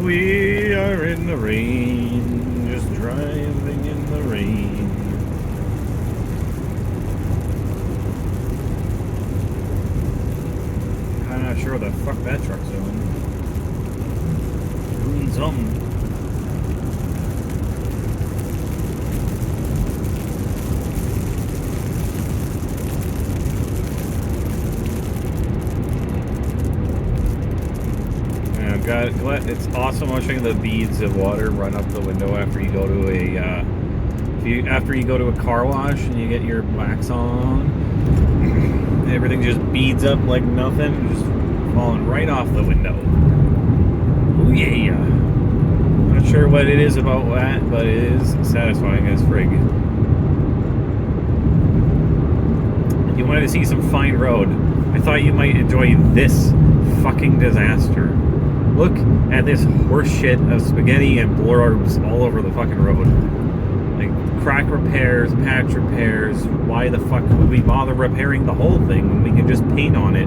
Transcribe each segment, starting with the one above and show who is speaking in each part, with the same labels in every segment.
Speaker 1: We are in the rain, just driving in the rain. I'm not sure what the fuck that truck's doing. Doing something. Glad it's awesome watching the beads of water run up the window after you go to a car wash and you get your wax on. Everything just beads up like nothing, just falling right off the window. Oh yeah. Not sure what it is about that, but it is satisfying as frig. If you wanted to see some fine road, I thought you might enjoy this fucking disaster. Look at this horse shit of spaghetti and blurbs all over the fucking road. Like, crack repairs, patch repairs. Why the fuck would we bother repairing the whole thing when we can just paint on it?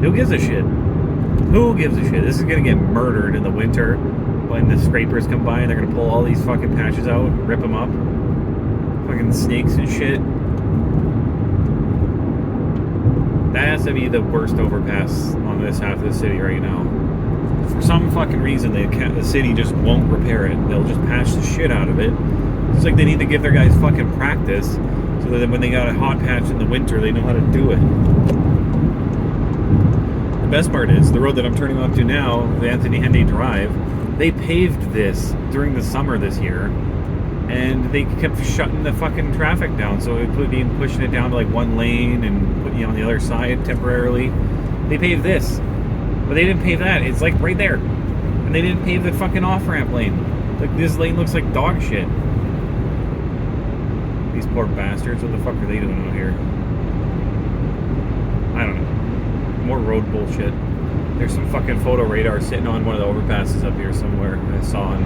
Speaker 1: Who gives a shit? Who gives a shit? This is gonna get murdered in the winter when the scrapers come by and they're gonna pull all these fucking patches out, rip them up. Fucking snakes and shit. That has to be the worst overpass on this half of the city right now. For some fucking reason, the city just won't repair it. They'll just patch the shit out of it. It's like they need to give their guys fucking practice so that when they got a hot patch in the winter, they know how to do it. The best part is, the road that I'm turning onto now, the Anthony Henday Drive, they paved this during the summer this year, and they kept shutting the fucking traffic down, so it would be pushing it down to like one lane and putting you on the other side temporarily. They paved this. But they didn't pave that. It's like right there. And they didn't pave the fucking off-ramp lane. Like, this lane looks like dog shit. These poor bastards. What the fuck are they doing out here? I don't know. More road bullshit. There's some fucking photo radar sitting on one of the overpasses up here somewhere. I saw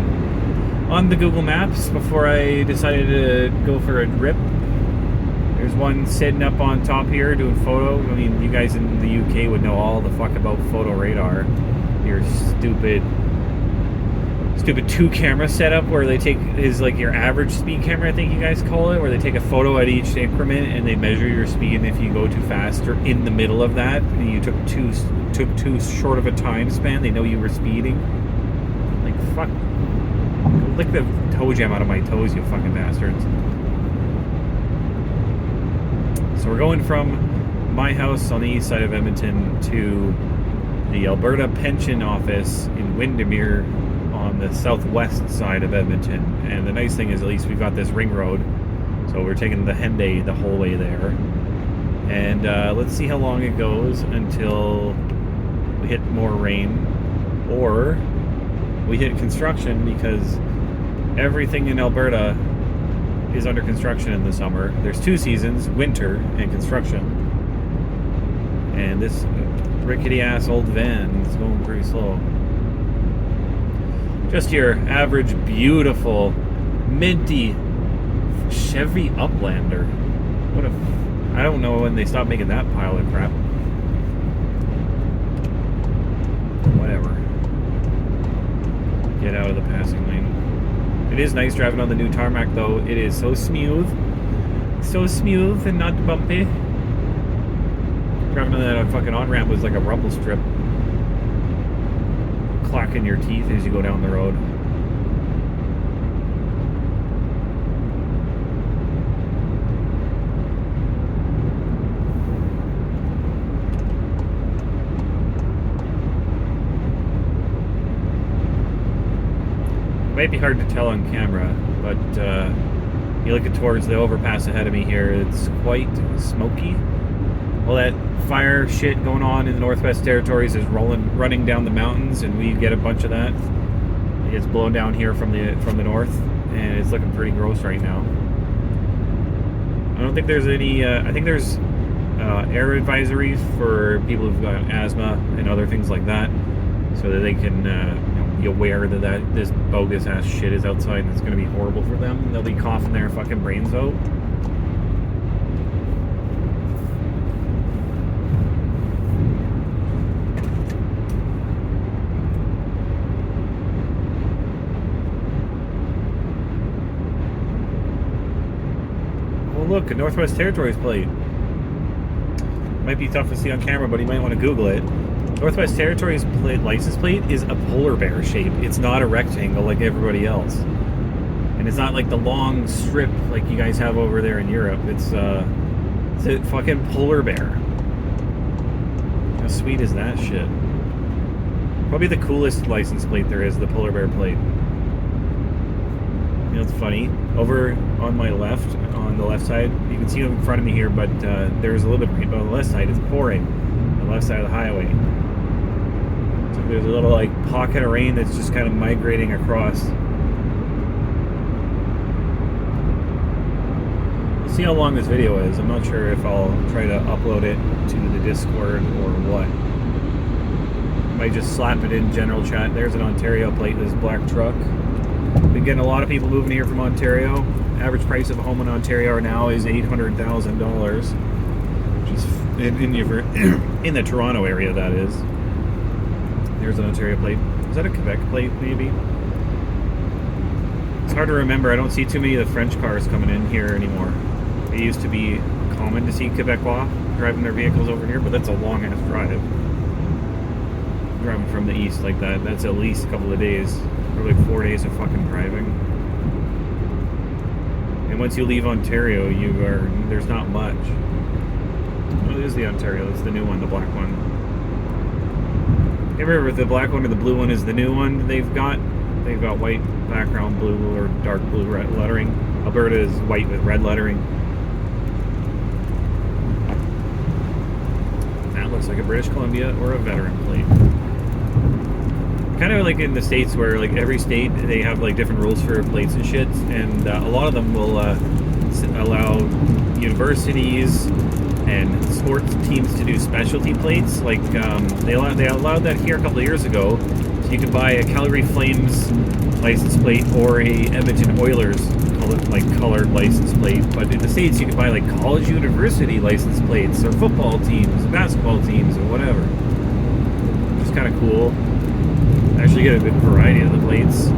Speaker 1: on the Google Maps before I decided to go for a rip. There's one sitting up on top here doing photo. I mean, you guys in the UK would know all the fuck about photo radar. Your stupid 2-camera setup where they take is like your average speed camera, I think you guys call it, where they take a photo at each increment and they measure your speed, and if you go too fast or in the middle of that and you took too short of a time span, they know you were speeding. Like, fuck. Lick the toe jam out of my toes, you fucking bastards. So we're going from my house on the east side of Edmonton to the Alberta Pension Office in Windermere on the southwest side of Edmonton. And the nice thing is, at least we've got this ring road, so we're taking the Henday the whole way there. And let's see how long it goes until we hit more rain, or we hit construction, because everything in Alberta is under construction in the summer. There's 2 seasons, winter and construction. And this rickety ass old van is going pretty slow. Just your average beautiful minty Chevy Uplander. I don't know when they stopped making that pile of crap. Whatever. Get out of the passing lane. It is nice driving on the new tarmac, though. It is so smooth. So smooth and not bumpy. Driving on that fucking on-ramp was like a rumble strip. Clacking your teeth as you go down the road. It might be hard to tell on camera, but you look towards the overpass ahead of me here, it's quite smoky. All that fire shit going on in the Northwest Territories is running down the mountains, and we get a bunch of that. It's blowing down here from the north, and it's looking pretty gross right now. I don't think there's any. I think there's air advisories for people who've got asthma and other things like that, so that they can be aware that this bogus ass shit is outside and it's going to be horrible for them. They'll be coughing their fucking brains out. look, a Northwest Territories plate. Might be tough to see on camera, but you might want to Google it. Northwest Territories plate, license plate is a polar bear shape. It's not a rectangle like everybody else. And it's not like the long strip like you guys have over there in Europe. It's a fucking polar bear. How sweet is that shit? Probably the coolest license plate there is, the polar bear plate. You know, it's funny. Over on my left, on the left side, you can see it in front of me here, but there's a little bit of rain, but on the left side, it's pouring. On the left side of the highway. So there's a little, like, pocket of rain that's just kind of migrating across. We'll see how long this video is. I'm not sure if I'll try to upload it to the Discord or what. Might just slap it in general chat. There's an Ontario plate, this black truck. Been getting a lot of people moving here from Ontario. Average price of a home in Ontario now is $800,000, which is in the Toronto area, that is. There's an Ontario plate. Is that a Quebec plate, maybe? It's hard to remember. I don't see too many of the French cars coming in here anymore. It used to be common to see Quebecois driving their vehicles over here, but that's a long-ass drive. Driving from the east like that, that's at least a couple of days. Probably 4 days of fucking driving. And once you leave Ontario, there's not much. Well, it is the Ontario, it's the new one, the black one. You remember if the black one or the blue one is the new one they've got white background, blue or dark blue red lettering. Alberta is white with red lettering. That looks like a British Columbia or a veteran plate. Kind of like in the States where like every state they have like different rules for plates and shit, and a lot of them will allow universities and sports teams to do specialty plates. Like they allowed that here a couple of years ago, so you could buy a Calgary Flames license plate or a Edmonton Oilers colored license plate. But in the States you could buy like college university license plates or football teams, basketball teams, or whatever. Which is kind of cool. Actually get a good variety of the plates.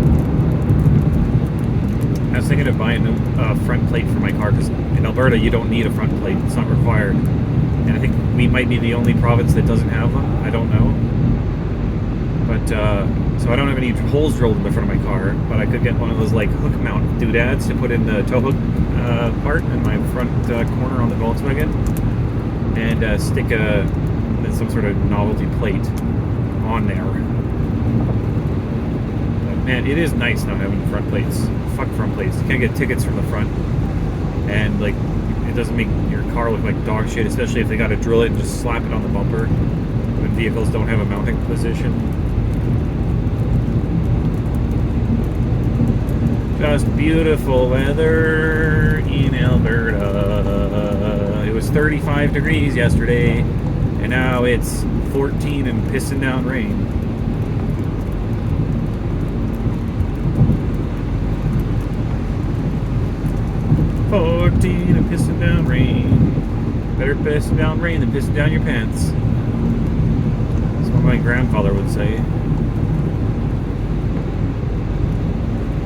Speaker 1: I was thinking of buying a front plate for my car because in Alberta you don't need a front plate, it's not required. And I think we might be the only province that doesn't have them, I don't know. But, so I don't have any holes drilled in the front of my car, but I could get one of those like hook mount doodads to put in the tow hook part in my front corner on the Volkswagen and stick some sort of novelty plate on there. Man, it is nice not having front plates. Fuck front plates. You can't get tickets from the front. And, like, it doesn't make your car look like dog shit, especially if they gotta drill it and just slap it on the bumper when vehicles don't have a mounting position. Just beautiful weather in Alberta. It was 35 degrees yesterday, and now it's 14 and pissing down rain. And pissing down rain. Better pissing down rain than pissing down your pants. That's what my grandfather would say.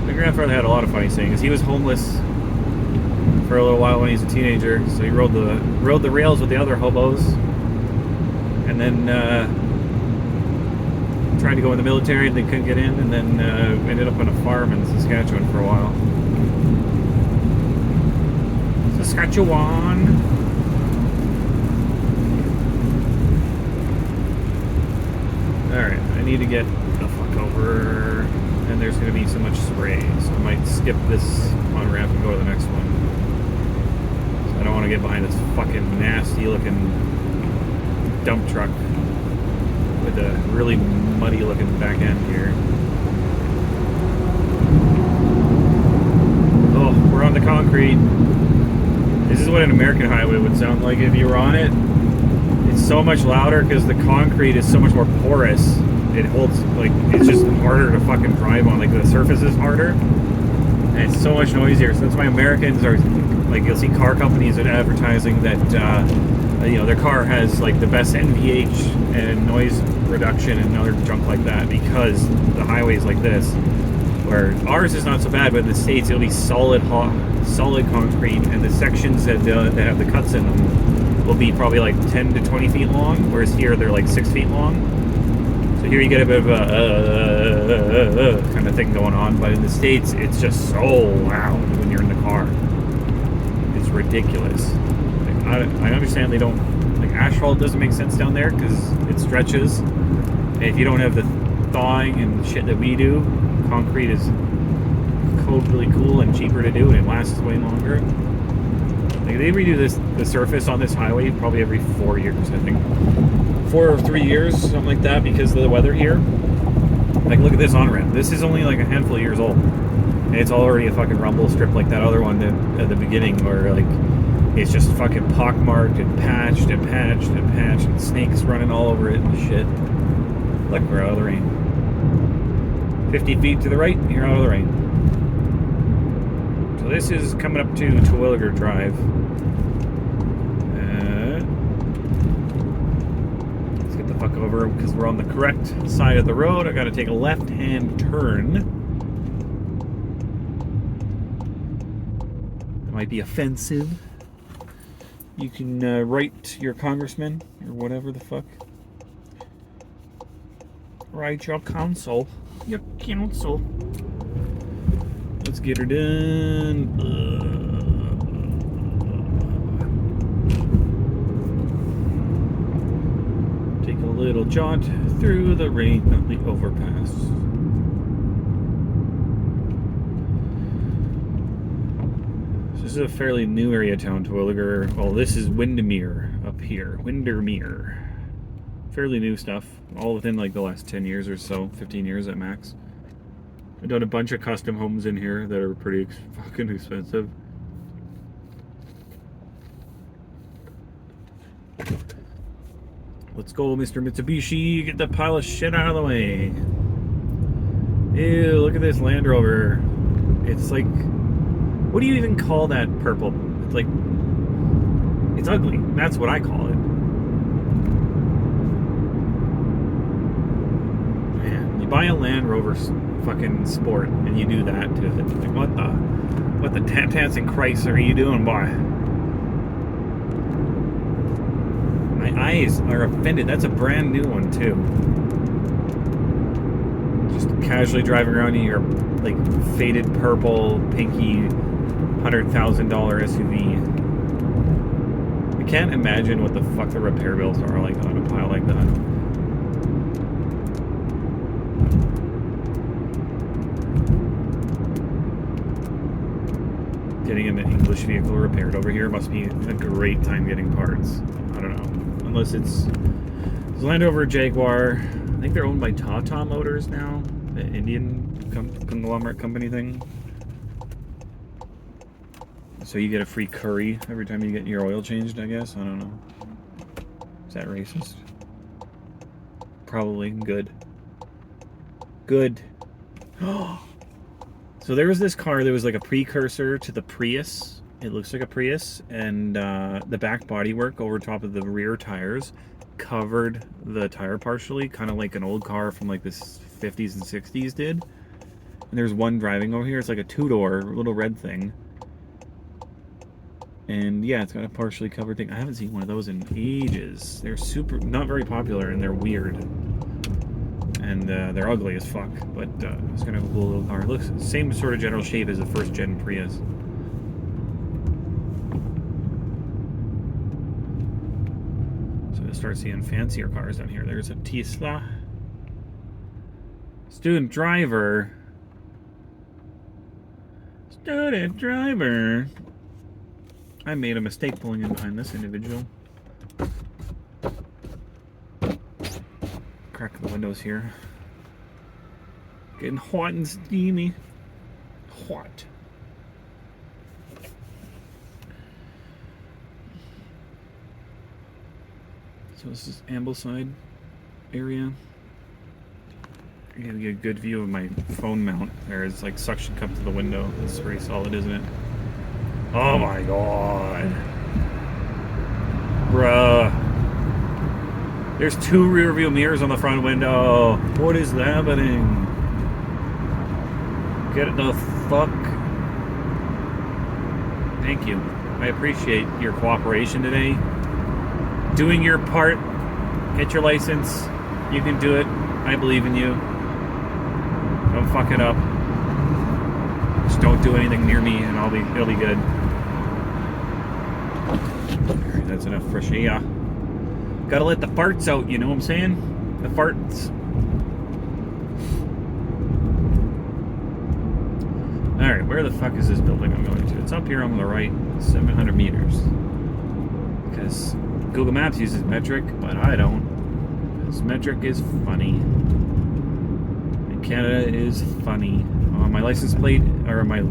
Speaker 1: My grandfather had a lot of funny sayings. He was homeless for a little while when he was a teenager, so he rode the rails with the other hobos, and then tried to go in the military and they couldn't get in, and then ended up on a farm in Saskatchewan for a while. Saskatchewan. Alright, I need to get the fuck over, and there's going to be so much spray, so I might skip this on ramp and go to the next one. So I don't want to get behind this fucking nasty looking dump truck with a really muddy looking back end here. Oh, we're on the concrete. This is what an American highway would sound like if you were on it. It's so much louder because the concrete is so much more porous. It holds, like, it's just harder to fucking drive on. Like, the surface is harder. And it's so much noisier. So that's why Americans are, like, you'll see car companies advertising that, you know, their car has, like, the best NVH and noise reduction and other junk like that because the highway is like this. Where ours is not so bad, but in the States it'll be solid concrete, and the sections that have the cuts in them will be probably like 10 to 20 feet long, whereas here they're like 6 feet long. So here you get a bit of a kind of thing going on, but in the States it's just so loud when you're in the car. It's ridiculous. Like, I understand they don't, like, asphalt doesn't make sense down there because it stretches. And if you don't have the thawing and shit that we do, concrete is really cool and cheaper to do, and it lasts way longer. Like, they redo the surface on this highway probably every 4 years, I think. 4 or 3 years, something like that, because of the weather here. Like, look at this on-ramp. This is only like a handful of years old, and it's already a fucking rumble strip like that other one at the beginning, where like it's just fucking pockmarked and patched and patched and patched, and snakes running all over it and shit. Like, we're out of the rain. 50 feet to the right, you're out of the rain. So this is coming up to Terwilliger Drive. Let's get the fuck over because we're on the correct side of the road. I gotta take a left-hand turn. That might be offensive. You can write your congressman or whatever the fuck. Write your council. Your council. Let's get her done. Take a little jaunt through the rain on the overpass. This is a fairly new area town, Terwilliger. Well, this is Windermere up here. Windermere. Fairly new stuff. All within like the last 10 years or so. 15 years at max. I've done a bunch of custom homes in here that are pretty fucking expensive. Let's go, Mr. Mitsubishi. Get that pile of shit out of the way. Ew, look at this Land Rover. It's like... What do you even call that purple? It's like... It's ugly. That's what I call it. Man, you buy a Land Rover fucking Sport and you do that to it. Like, what the tats and Christ are you doing, boy? My eyes are offended. That's a brand new one, too. Just casually driving around in your, like, faded purple, pinky, $100,000 SUV. I can't imagine what the fuck the repair bills are like on a pile like that. Getting an English vehicle repaired over here must be a great time getting parts. I don't know. Unless it's Land Rover, Jaguar. I think they're owned by Tata Motors now. The Indian conglomerate company thing. So you get a free curry every time you get your oil changed, I guess. I don't know. Is that racist? Probably. Good. Good. So there was this car that was like a precursor to the Prius. It looks like a Prius, and the back bodywork over top of the rear tires covered the tire partially, kind of like an old car from like the 50s and 60s did. And there's one driving over here. It's like a two-door little red thing. And yeah, it's got a partially covered thing. I haven't seen one of those in ages. They're not very popular, and they're weird. And they're ugly as fuck, but it's kind of a cool little car. It looks same sort of general shape as the first gen Prius. So I start seeing fancier cars down here. There's a Tesla. Student driver. Student driver. I made a mistake pulling in behind this individual. Crack the windows here. Getting hot and steamy. Hot. So this is Ambleside area. I gotta get a good view of my phone mount. There's like suction cup to the window. It's pretty solid, isn't it? Oh my god. Bruh. There's 2 rear view mirrors on the front window. What is happening? Get the fuck. Thank you. I appreciate your cooperation today. Doing your part. Get your license. You can do it. I believe in you. Don't fuck it up. Just don't do anything near me and it'll be good. Alright, that's enough fresh air. Gotta let the farts out, you know what I'm saying? The farts. Alright, where the fuck is this building I'm going to? It's up here on the right, 700 meters. Because Google Maps uses metric, but I don't. Because metric is funny. And Canada is funny. On my license plate, or my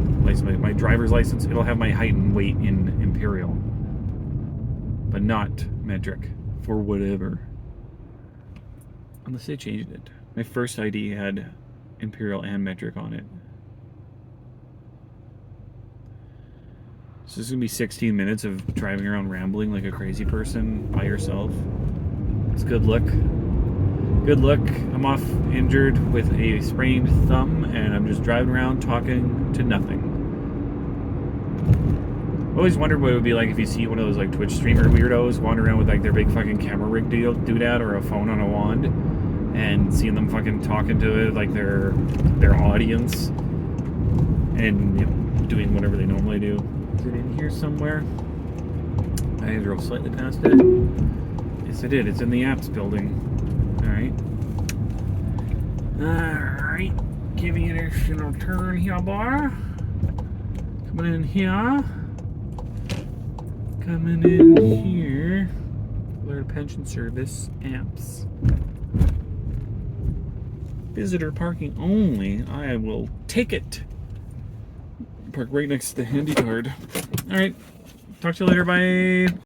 Speaker 1: driver's license, it'll have my height and weight in imperial. But not metric. For whatever. Unless they changed it. My first ID had imperial and metric on it. So this is going to be 16 minutes of driving around rambling like a crazy person by yourself. It's good luck. Good luck. I'm off injured with a sprained thumb, and I'm just driving around talking to nothing. I always wondered what it would be like if you see one of those like Twitch streamer weirdos wandering around with like their big fucking camera rig doodad or a phone on a wand, and seeing them fucking talking to it like their audience, and you know, doing whatever they normally do. Is it in here somewhere? I drove slightly past it. Yes, I did. It's in the apps building. Alright. Alright. Giving it a little turn here, bar. Coming in here. Coming in here. Florida Pension Service apps. Visitor parking only. I will take it. Park right next to the handy card. Alright. Talk to you later. Bye.